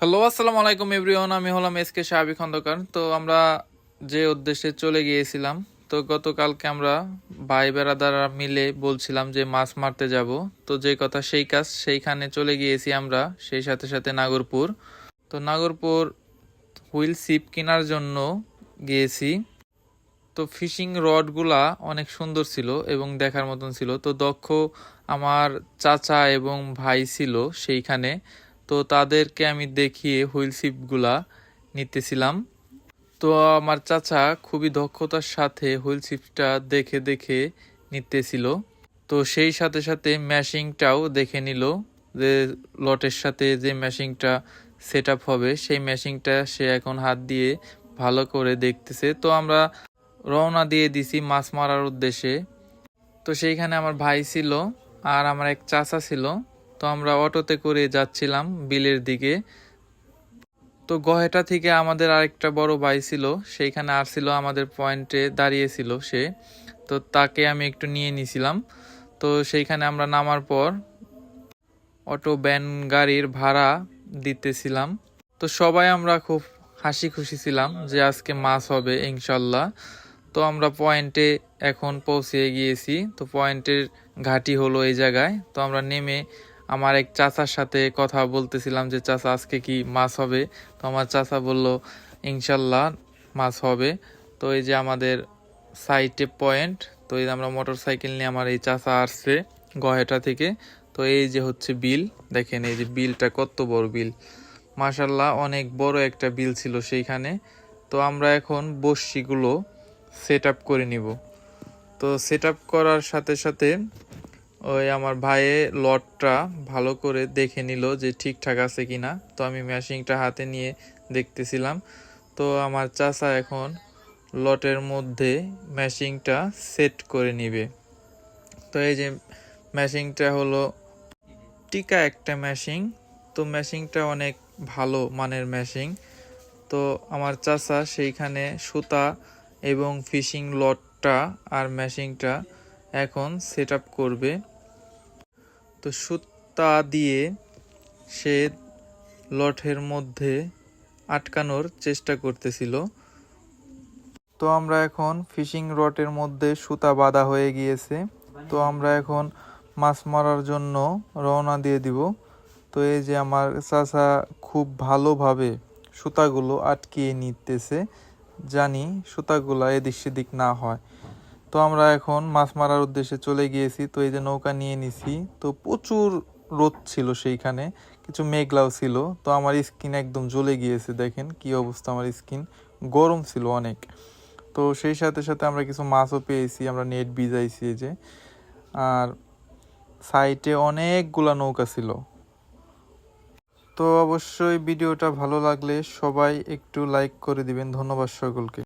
Hello, আসসালামু আলাইকুম everyone. আমি হলাম এসকে সাহাবী খন্দকার। তো আমরা যে উদ্দেশ্যে চলে গিয়েছিলাম, তো গতকালকে আমরা ভাই বেড়াদাররা মিলে বলছিলাম যে মাছ মারতে যাব। তো যে কথা সেই কাজ, সেইখানে চলে গিয়েছি আমরা, সেই সাথে সাথে নাগরপুর। তো নাগরপুর হুইল ছিপ কেনার জন্য গিয়েছি। তো ফিশিং রডগুলা অনেক সুন্দর ছিল এবং দেখার মতন ছিল। তো দক্ষ আমার চাচা এবং ভাই ছিল সেইখানে। তো তাদেরকে আমি দেখিয়ে হুইল ছিপগুলা নিতেছিলাম। তো আমার চাচা খুবই দক্ষতার সাথে হুইল ছিপটা দেখে দেখে নিতেছিল। তো সেই সাথে সাথে ম্যাশিংটাও দেখে নিল, যে লটের সাথে যে ম্যাশিংটা সেট আপ হবে সেই ম্যাশিংটা সে এখন হাত দিয়ে ভালো করে দেখতেছে। তো আমরা রওনা দিয়ে দিছি মাছ মারার উদ্দেশ্যে। তো সেইখানে আমার ভাই ছিল আর আমার এক চাচা ছিল। তো আমরা অটোতে করে যাচ্ছিলাম বিলের দিকে। তো গহেটা থেকে আমাদের আরেকটা বড় ভাই ছিল, সেইখানে আসছিল, আমাদের পয়েন্টে দাঁড়িয়েছিল সে। তো তাকে আমি একটু নিয়ে নিছিলাম। তো সেইখানে আমরা নামার পর অটো ভ্যান গাড়ির ভাড়া দিতেছিলাম। তো সবাই আমরা খুব হাসি খুশি ছিলাম যে আজকে মাছ হবে ইনশাল্লাহ। তো আমরা পয়েন্টে এখন পৌঁছে গিয়েছি। তো পয়েন্টের ঘাঁটি হলো এই জায়গায়। তো আমরা নেমে আমার এক চাচার সাথে কথা বলতেছিলাম যে চাচা আজকে কি মাছ হবে। তো আমার চাচা বলল ইনশাল্লাহ মাছ হবে। তো এই যে আমাদের সাইটে পয়েন্ট। তো এই যে আমরা মোটর সাইকেল নিয়ে আমার এই চাচা আসছে গহেটা থেকে। তো এই যে হচ্ছে বিল, দেখেন এই যে বিলটা কত বড় বিল, মাশাল্লাহ অনেক বড় একটা বিল ছিল সেইখানে। তো আমরা এখন বড়শিগুলো সেট আপ করে নিব। তো সেট আপ করার সাথে সাথে ওই আমার ভাইয়ে লটটা ভালো করে দেখে নিল যে ঠিকঠাক আছে কিনা। তো আমি ম্যাশিংটা হাতে নিয়ে দেখতেছিলাম। তো আমার চাচা এখন লটের মধ্যে ম্যাশিংটা সেট করে নিবে। তো এই যে ম্যাশিংটা হলো টিকা একটা ম্যাশিং। তো ম্যাশিংটা অনেক ভালো মানের ম্যাশিং। তো আমার চাচা সেইখানে সুতা এবং ফিশিং লটটা আর ম্যাশিংটা এখন সেট আপ করবে। তো সুতা দিয়ে সে লটের মধ্যে আটকানোর চেষ্টা করতেছিল। তো আমরা এখন ফিশিং রডের মধ্যে সুতা বাঁধা হয়ে গিয়েছে। তো আমরা এখন মাছ মারার জন্য রওনা দিয়ে দিব। তো এই যে আমার চাচা খুব ভালোভাবে সুতাগুলো আটকিয়ে নিতেছে, জানি সুতাগুলো এদিক সেদিক না হয়। তো আমরা এখন মাছ মারার উদ্দেশ্যে চলে গিয়েছি। তো এই যে নৌকা নিয়ে নিছি। তো প্রচুর রোদ ছিল সেইখানে, কিছু মেঘলাও ছিল। তো আমার স্কিন একদম জ্বলে গিয়েছে, দেখেন কি অবস্থা, আমার স্কিন গরম ছিল অনেক। তো সেই সাথে সাথে আমরা কিছু মাছও পেয়েছি, আমরা নেট ভিজাইছি এই যে। আর সাইটে অনেকগুলা নৌকা ছিল। তো অবশ্যই ভিডিওটা ভালো লাগলে সবাই একটু লাইক করে দিবেন। ধন্যবাদ সকলকে।